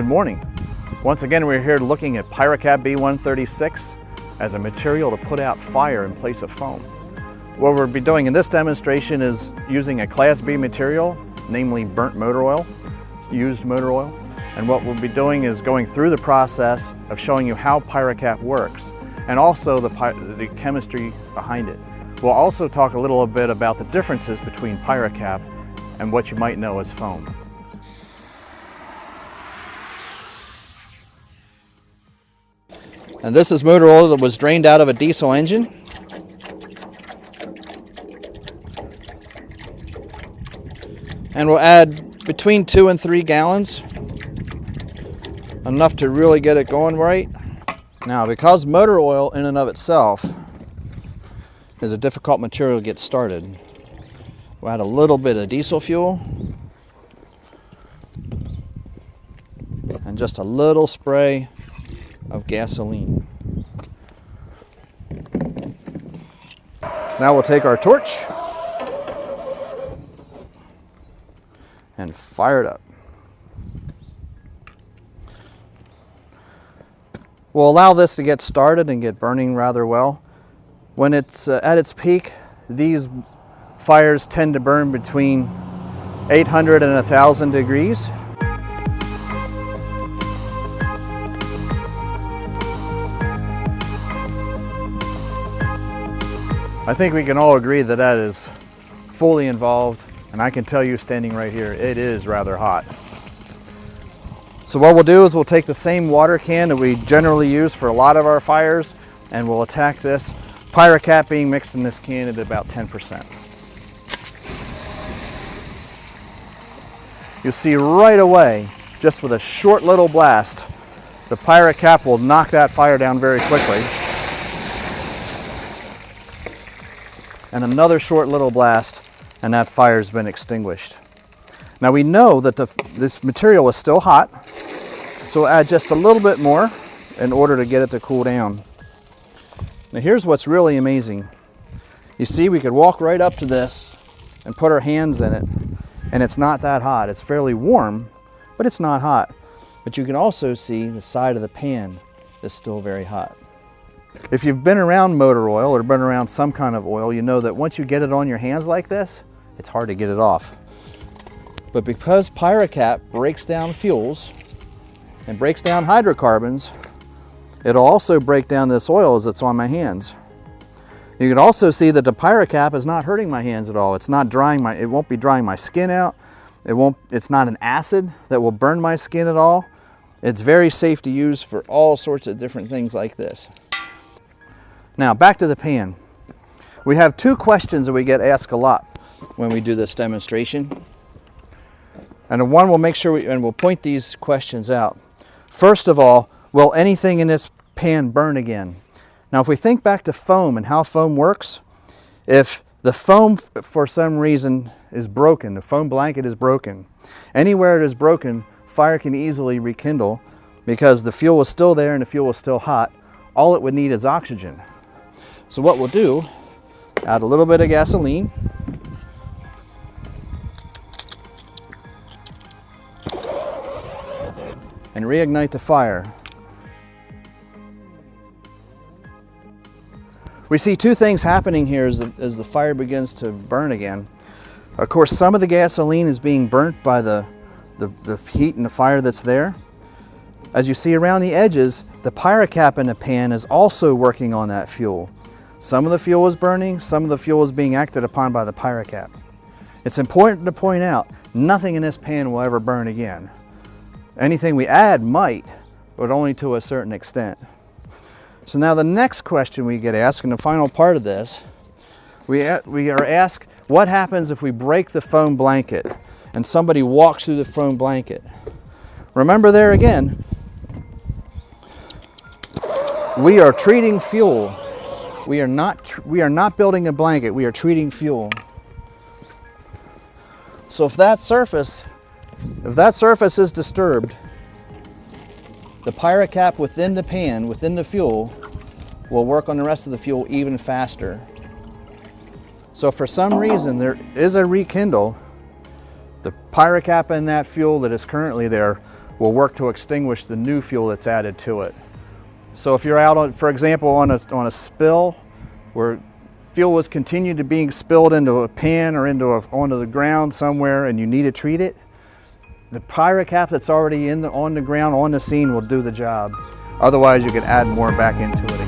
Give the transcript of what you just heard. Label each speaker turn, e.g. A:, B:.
A: Good morning. Once again, we're here looking at Pyrocap B136 as a material to put out fire in place of foam. What we'll be doing in this demonstration is using a Class B material, namely burnt motor oil, used motor oil. And what we'll be doing is going through the process of showing you how Pyrocap works and also the chemistry behind it. We'll also talk a little bit about the differences between Pyrocap and what you might know as foam. And this is motor oil that was drained out of a diesel engine. And we'll add between 2 and 3 gallons, enough to really get it going right. Now, because motor oil in and of itself is a difficult material to get started, we'll add a little bit of diesel fuel and just a little spray of gasoline. Now we'll take our torch and fire it up. We'll allow this to get started and get burning rather well. When it's at its peak, these fires tend to burn between 800 and 1,000 degrees. I think we can all agree that that is fully involved, and I can tell you standing right here, it is rather hot. So what we'll do is we'll take the same water can that we generally use for a lot of our fires, and we'll attack this. Pyrocap being mixed in this can at about 10%. You'll see right away, just with a short little blast, the Pyrocap will knock that fire down very quickly. And another short little blast, and that fire's been extinguished. Now we know that this material is still hot, so we'll add just a little bit more in order to get it to cool down. Now here's what's really amazing. You see, we could walk right up to this and put our hands in it, and it's not that hot. It's fairly warm, but it's not hot. But you can also see the side of the pan is still very hot. If you've been around motor oil or been around some kind of oil, you know that once you get it on your hands like this, it's hard to get it off. But because Pyrocap breaks down fuels and breaks down hydrocarbons, it'll also break down this oil as it's on my hands. You can also see that the Pyrocap is not hurting my hands at all. It's not drying it won't be drying my skin out. It's not an acid that will burn my skin at all. It's very safe to use for all sorts of different things like this. Now back to the pan. We have 2 questions that we get asked a lot when we do this demonstration. And one, we'll make sure we'll point these questions out. First of all, will anything in this pan burn again? Now if we think back to foam and how foam works, if the foam for some reason is broken, the foam blanket is broken, anywhere it is broken, fire can easily rekindle because the fuel is still there and the fuel is still hot. All it would need is oxygen. So what we'll do, add a little bit of gasoline. And reignite the fire. We see 2 things happening here as the fire begins to burn again. Of course, some of the gasoline is being burnt by the heat and the fire that's there. As you see around the edges, the Pyrocap in the pan is also working on that fuel. Some of the fuel is burning, some of the fuel is being acted upon by the Pyrocap. It's important to point out, nothing in this pan will ever burn again. Anything we add might, but only to a certain extent. So now the next question we get asked, in the final part of this, we are asked, what happens if we break the foam blanket and somebody walks through the foam blanket? Remember there again, we are treating fuel. We are not building a blanket, we are treating fuel. So if that surface is disturbed, the Pyrocap within the pan, within the fuel, will work on the rest of the fuel even faster. So if for some reason there is a rekindle, the Pyrocap in that fuel that is currently there will work to extinguish the new fuel that's added to it. So if you're out on, for example, on a spill where fuel was continued to being spilled into a pan or onto the ground somewhere and you need to treat it, the Pyrocap that's already on the ground, on the scene, will do the job. Otherwise, you can add more back into it.